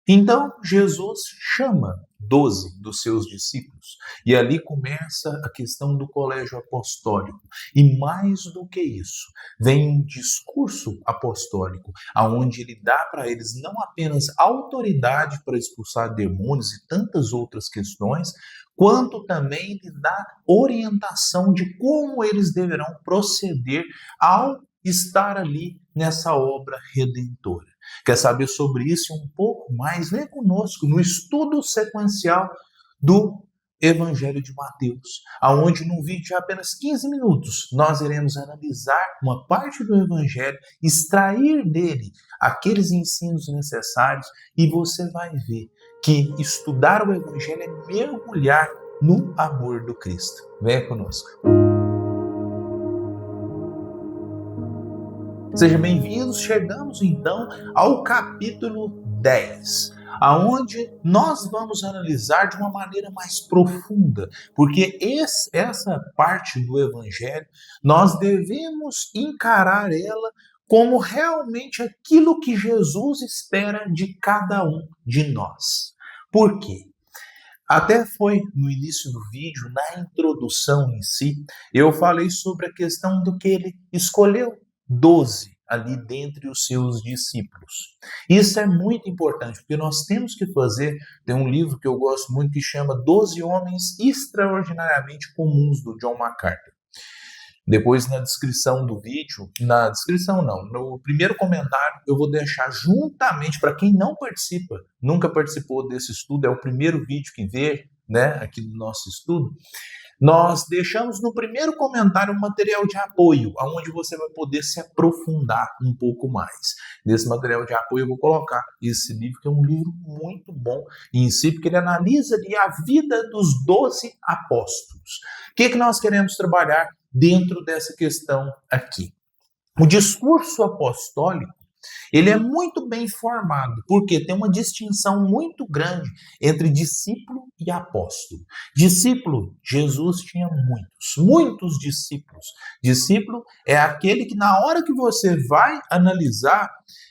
Então, Jesus chama 12 dos seus discípulos e ali começa a questão do colégio apostólico. E mais do que isso, vem um discurso apostólico, aonde ele dá para eles não apenas autoridade para expulsar demônios e tantas outras questões, quanto também lhe dá orientação de como eles deverão proceder ao estar ali nessa obra redentora. Quer saber sobre isso e um pouco mais? Vem conosco no estudo sequencial do Evangelho de Mateus, aonde num vídeo de apenas 15 minutos nós iremos analisar uma parte do Evangelho, extrair dele aqueles ensinos necessários e você vai ver que estudar o Evangelho é mergulhar no amor do Cristo. Venha conosco. Sejam bem-vindos, chegamos então ao capítulo 10, aonde nós vamos analisar de uma maneira mais profunda, porque essa parte do Evangelho, nós devemos encarar ela como realmente aquilo que Jesus espera de cada um de nós. Por quê? Até foi no início do vídeo, na introdução em si, eu falei sobre a questão do que ele escolheu 12 ali dentre os seus discípulos. Isso é muito importante, porque nós temos que fazer, tem um livro que eu gosto muito que chama 12 Homens Extraordinariamente Comuns, do John MacArthur. Depois na descrição do vídeo, na descrição não, no primeiro comentário eu vou deixar juntamente, para quem não participa, nunca participou desse estudo, é o primeiro vídeo que vê, né, aqui do nosso estudo, nós deixamos no primeiro comentário um material de apoio, onde você vai poder se aprofundar um pouco mais. Nesse material de apoio eu vou colocar esse livro, que é um livro muito bom em si, porque ele analisa ali a vida dos 12 apóstolos. O que nós queremos trabalhar dentro dessa questão aqui? O discurso apostólico, ele é muito bem formado, porque tem uma distinção muito grande entre discípulo e apóstolo. Discípulo, Jesus tinha muitos discípulos. Discípulo é aquele que na hora que você vai analisar,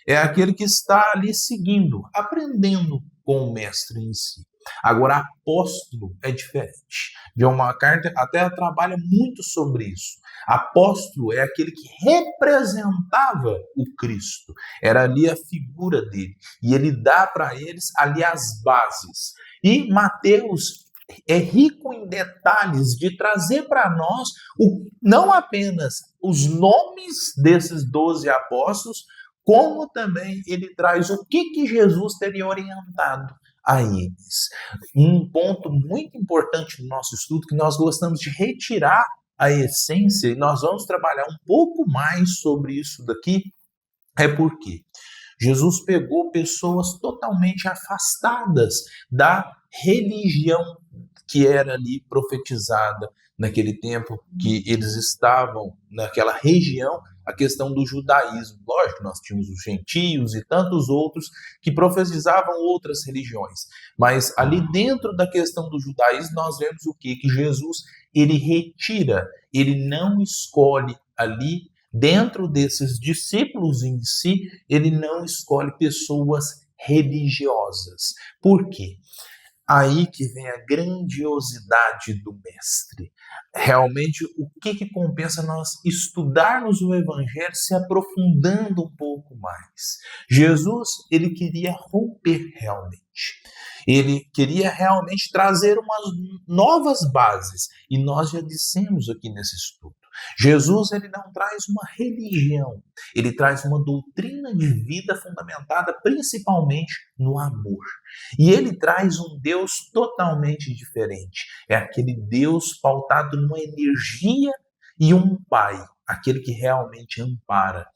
é aquele que está ali seguindo, aprendendo com o mestre em si. Agora, apóstolo é diferente. John MacArthur até trabalha muito sobre isso. Apóstolo é aquele que representava o Cristo. Era ali a figura dele. E ele dá para eles ali as bases. E Mateus é rico em detalhes de trazer para nós não apenas os nomes desses 12 apóstolos, como também ele traz o que Jesus teria orientado a eles. Um ponto muito importante no nosso estudo, que nós gostamos de retirar a essência, e nós vamos trabalhar um pouco mais sobre isso daqui, é porque Jesus pegou pessoas totalmente afastadas da religião que era ali profetizada naquele tempo, que eles estavam naquela região, a questão do judaísmo. Lógico, nós tínhamos os gentios e tantos outros que profetizavam outras religiões, mas ali dentro da questão do judaísmo nós vemos o quê? Que Jesus, ele retira, ele não escolhe ali, dentro desses discípulos em si, ele não escolhe pessoas religiosas. Por quê? Aí que vem a grandiosidade do mestre. Realmente, o que compensa nós estudarmos o Evangelho se aprofundando um pouco mais? Jesus, ele queria romper realmente. Ele queria realmente trazer umas novas bases. E nós já dissemos aqui nesse estudo. Jesus, ele não traz uma religião, ele traz uma doutrina de vida fundamentada principalmente no amor. E ele traz um Deus totalmente diferente. É aquele Deus pautado numa energia e um Pai, aquele que realmente ampara.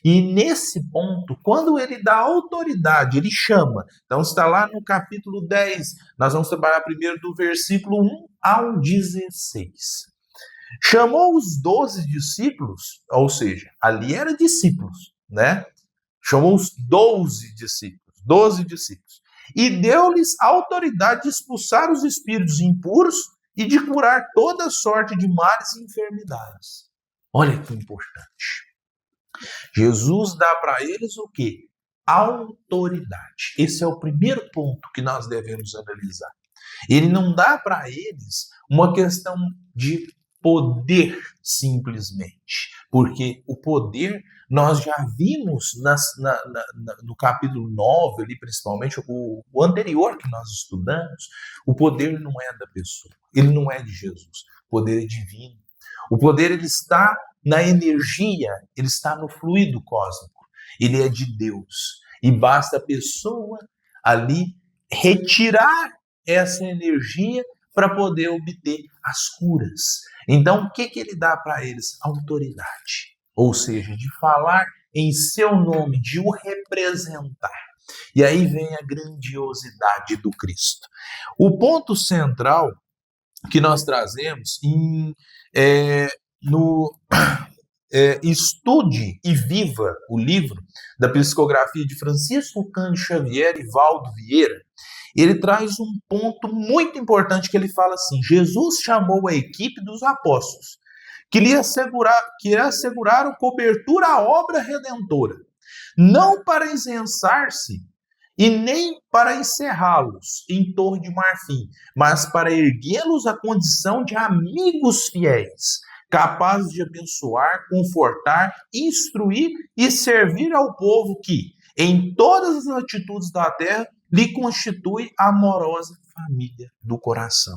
E nesse ponto, quando ele dá autoridade, ele chama. Então está lá no capítulo 10, nós vamos trabalhar primeiro do versículo 1 ao 16. Chamou os 12 discípulos, ou seja, ali era discípulos, né? Chamou os 12 discípulos, e deu-lhes autoridade de expulsar os espíritos impuros e de curar toda sorte de males e enfermidades. Olha que importante. Jesus dá para eles o quê? autoridade. Esse é o primeiro ponto que nós devemos analisar. Ele não dá para eles uma questão de poder simplesmente, porque o poder nós já vimos no capítulo 9, ali, principalmente o anterior que nós estudamos. O poder não é da pessoa, ele não é de Jesus, o poder é divino. O poder ele está na energia, ele está no fluido cósmico, ele é de Deus. E basta a pessoa ali retirar essa energia para poder obter as curas. Então, o que ele dá para eles? Autoridade. Ou seja, de falar em seu nome, de o representar. E aí vem a grandiosidade do Cristo. O ponto central que nós trazemos Estude e Viva, o livro da psicografia de Francisco Cândido Xavier e Valdo Vieira, ele traz um ponto muito importante que ele fala assim: Jesus chamou a equipe dos apóstolos, que lhe asseguraram cobertura à obra redentora, não para isensar-se e nem para encerrá-los em torre de marfim, mas para erguê-los à condição de amigos fiéis, capazes de abençoar, confortar, instruir e servir ao povo que, em todas as atitudes da terra, lhe constitui a amorosa família do coração.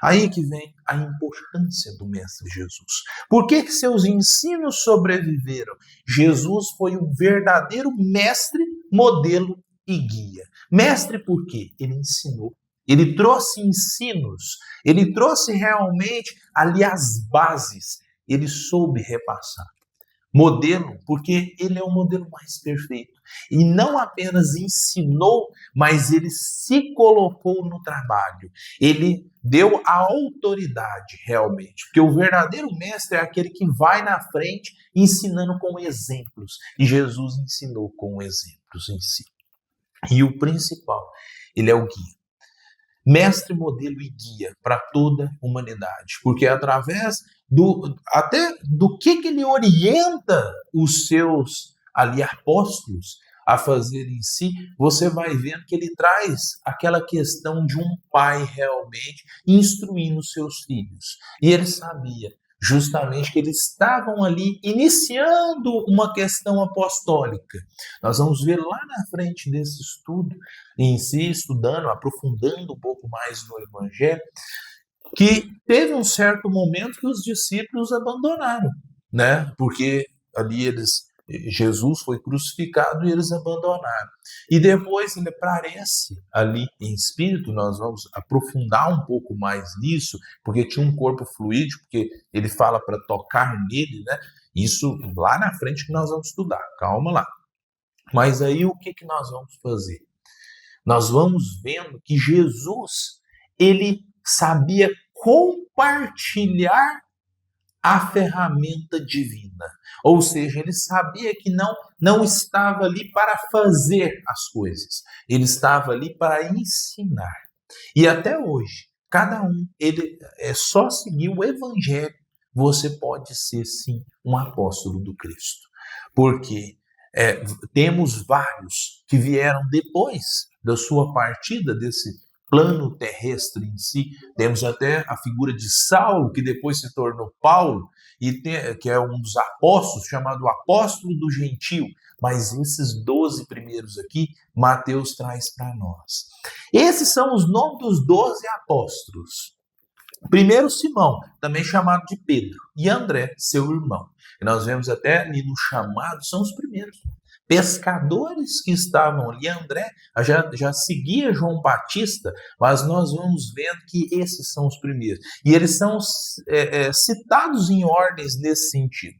Aí que vem a importância do Mestre Jesus. Por que seus ensinos sobreviveram? Jesus foi um verdadeiro mestre, modelo e guia. Mestre por quê? Ele ensinou. Ele trouxe ensinos, ele trouxe realmente ali as bases, ele soube repassar. Modelo, porque ele é o modelo mais perfeito. E não apenas ensinou, mas ele se colocou no trabalho. Ele deu a autoridade realmente. Porque o verdadeiro mestre é aquele que vai na frente ensinando com exemplos. E Jesus ensinou com exemplos em si. E o principal, ele é o guia. Mestre, modelo e guia para toda a humanidade, porque através do que ele orienta os seus ali apóstolos a fazer em si, você vai vendo que ele traz aquela questão de um pai realmente instruindo seus filhos. E ele sabia justamente que eles estavam ali iniciando uma questão apostólica. Nós vamos ver lá na frente desse estudo, em si, estudando, aprofundando um pouco mais no Evangelho, que teve um certo momento que os discípulos abandonaram, né? Porque ali Jesus foi crucificado e eles abandonaram. E depois ele aparece ali em espírito, nós vamos aprofundar um pouco mais nisso, porque tinha um corpo fluídico, porque ele fala para tocar nele, né? Isso lá na frente que nós vamos estudar, calma lá. Mas aí o que nós vamos fazer? Nós vamos vendo que Jesus, ele sabia compartilhar a ferramenta divina. Ou seja, ele sabia que não estava ali para fazer as coisas. Ele estava ali para ensinar. E até hoje, cada um, ele é só seguir o Evangelho, você pode ser, sim, um apóstolo do Cristo. Porque temos vários que vieram depois da sua partida desse plano terrestre em si. Temos até a figura de Saulo, que depois se tornou Paulo, que é um dos apóstolos, chamado apóstolo do gentio. Mas esses 12 primeiros aqui, Mateus traz para nós. Esses são os nomes dos 12 apóstolos. Primeiro, Simão, também chamado de Pedro, e André, seu irmão. E nós vemos até ali no chamado, são os primeiros. Pescadores que estavam ali, André já seguia João Batista, mas nós vamos vendo que esses são os primeiros. E eles são citados em ordens nesse sentido.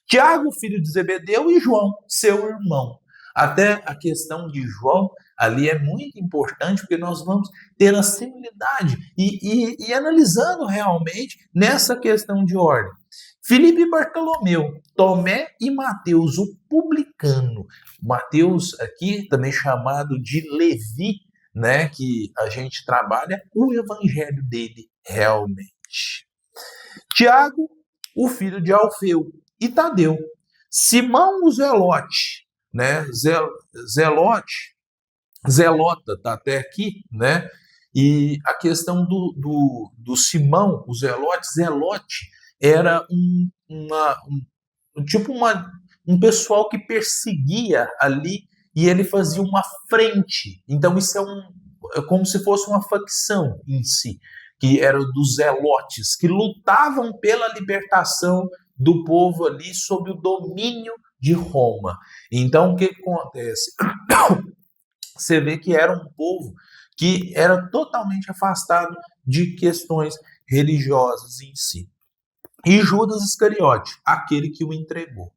Tiago, filho de Zebedeu, e João, seu irmão. Até a questão de João ali é muito importante, porque nós vamos ter a similaridade e analisando realmente nessa questão de ordem. Filipe e Bartolomeu, Tomé e Mateus, o publicano. Mateus aqui também chamado de Levi, né, que a gente trabalha o evangelho dele realmente. Tiago, o filho de Alfeu, e Tadeu. Simão o Zelote, né? Zelote, zelota, está até aqui, né? E a questão do Simão, o zelote era um pessoal que perseguia ali e ele fazia uma frente. Então isso é como se fosse uma facção em si, que era dos zelotes, que lutavam pela libertação do povo ali sob o domínio de Roma. Então o que acontece? Você vê que era um povo que era totalmente afastado de questões religiosas em si. E Judas Iscariote, aquele que o entregou.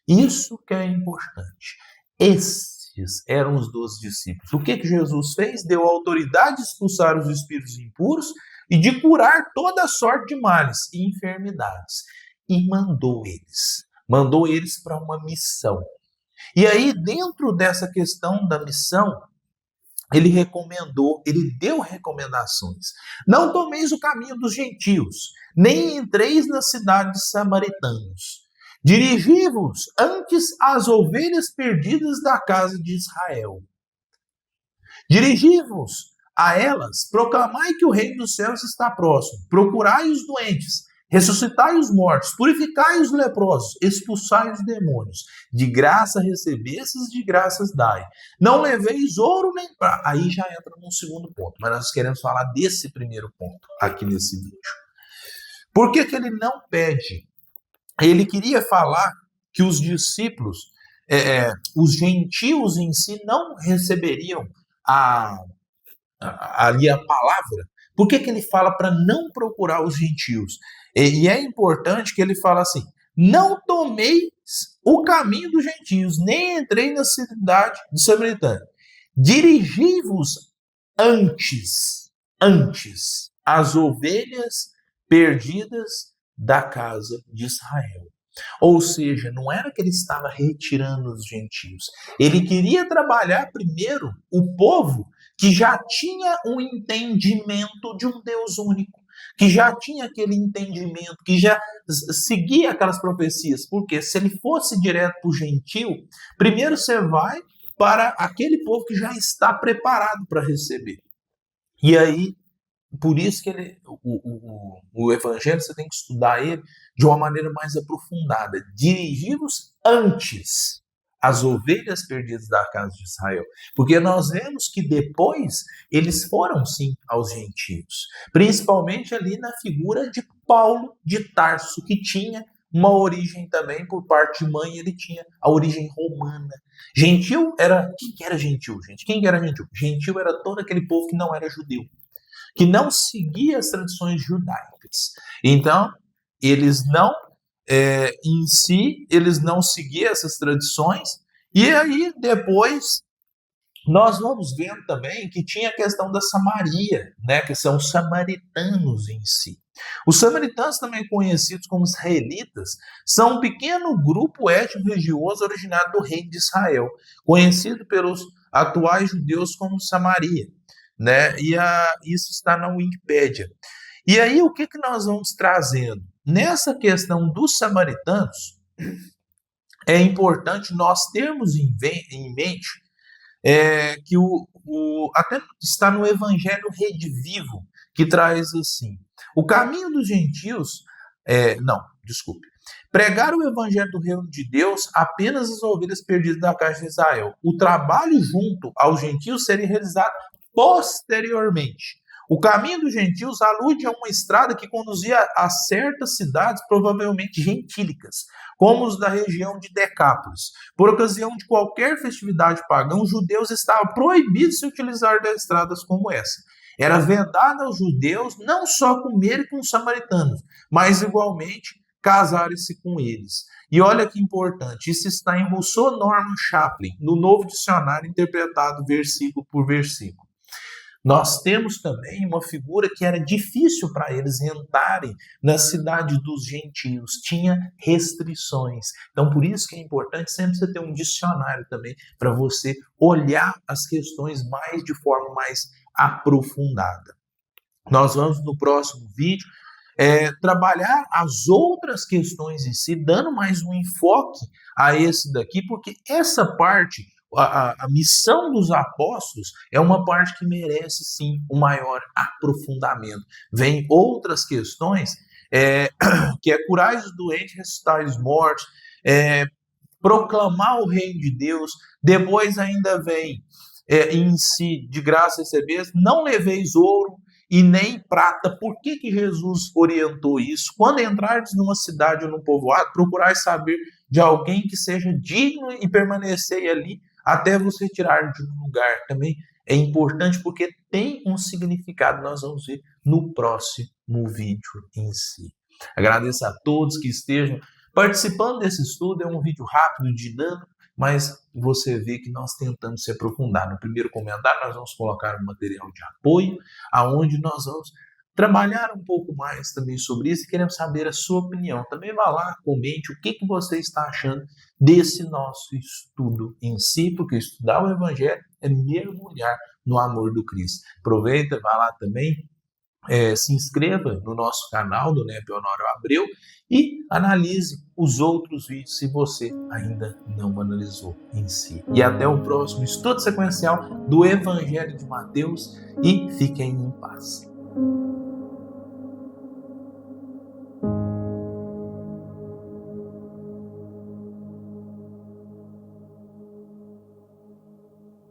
Isso que é importante. Esses eram os 12 discípulos. O que Jesus fez? Deu autoridade de expulsar os espíritos impuros e de curar toda sorte de males e enfermidades. E mandou eles. Mandou eles para uma missão. E aí, dentro dessa questão da missão, ele deu recomendações. Não tomeis o caminho dos gentios, nem entreis na cidade de samaritanos. Dirigi-vos antes às ovelhas perdidas da casa de Israel. Dirigi-vos a elas, proclamai que o reino dos céus está próximo, procurai os doentes, ressuscitai os mortos, purificai os leprosos, expulsai os demônios. De graça recebestes, de graças dai. Não leveis ouro nem prata. Aí já entra num segundo ponto, mas nós queremos falar desse primeiro ponto aqui nesse vídeo. Por que ele não pede? Ele queria falar que os discípulos, os gentios em si, não receberiam ali a palavra. Por que ele fala para não procurar os gentios? E é importante que ele fala assim: não tomeis o caminho dos gentios, nem entrei na cidade de Samaritana. Dirigi-vos antes às ovelhas perdidas da casa de Israel. Ou seja, não era que ele estava retirando os gentios. Ele queria trabalhar primeiro o povo que já tinha um entendimento de um Deus único, que já tinha aquele entendimento, que já seguia aquelas profecias. Porque se ele fosse direto para o gentio, primeiro você vai para aquele povo que já está preparado para receber. E aí, por isso que o evangelho, você tem que estudar ele de uma maneira mais aprofundada. Dirigi-vos antes às ovelhas perdidas da casa de Israel. Porque nós vemos que depois eles foram sim aos gentios. Principalmente ali na figura de Paulo de Tarso, que tinha uma origem também, por parte de mãe, ele tinha a origem romana. Gentil era... Quem que era gentil, gente? Quem que era gentil? Gentil era todo aquele povo que não era judeu, que não seguia as tradições judaicas. Então, eles não, em si, eles não seguiam essas tradições. E aí, depois, nós vamos vendo também que tinha a questão da Samaria, né, que são os samaritanos em si. Os samaritanos, também conhecidos como israelitas, são um pequeno grupo étnico-religioso originário do reino de Israel, conhecido pelos atuais judeus como Samaria, né? E isso está na Wikipédia. E aí, o que nós vamos trazendo? Nessa questão dos samaritanos, é importante nós termos em mente que até está no Evangelho Redivivo, que traz assim: o caminho dos gentios, pregar o evangelho do reino de Deus apenas às ovelhas perdidas da casa de Israel. O trabalho junto aos gentios seria realizado posteriormente. O caminho dos gentios alude a uma estrada que conduzia a certas cidades, provavelmente gentílicas, como os da região de Decápolis. Por ocasião de qualquer festividade pagã, os judeus estavam proibidos de se utilizar de estradas como essa. Era vedado aos judeus não só comerem com os samaritanos, mas igualmente casarem-se com eles. E olha que importante, isso está em Rousseau Norman Chaplin, no Novo Dicionário, interpretado versículo por versículo. Nós temos também uma figura que era difícil para eles entrarem na cidade dos gentios, tinha restrições. Então, por isso que é importante sempre você ter um dicionário também, para você olhar as questões de forma mais aprofundada. Nós vamos no próximo vídeo trabalhar as outras questões em si, dando mais um enfoque a esse daqui, porque essa parte, a missão dos apóstolos, é uma parte que merece sim um maior aprofundamento. Vem outras questões, que é curar os doentes, ressuscitar os mortos, proclamar o reino de Deus. Depois ainda vem em si, de graça recebeis, não leveis ouro e nem prata. Por que que Jesus orientou isso? Quando entrardes numa cidade ou num povoado, procurai saber de alguém que seja digno e permanecer ali até você tirar de um lugar. Também é importante porque tem um significado, nós vamos ver no próximo vídeo em si. Agradeço a todos que estejam participando desse estudo. É um vídeo rápido, dinâmico, mas você vê que nós tentamos se aprofundar. No primeiro comentário, nós vamos colocar um material de apoio, aonde nós vamos trabalhar um pouco mais também sobre isso e queremos saber a sua opinião. Também vá lá, comente o que você está achando desse nosso estudo em si, porque estudar o Evangelho é mergulhar no amor do Cristo. Aproveita, vá lá também, se inscreva no nosso canal do NEP Honório Abreu e analise os outros vídeos se você ainda não analisou em si. E até o próximo estudo sequencial do Evangelho de Mateus e fiquem em paz.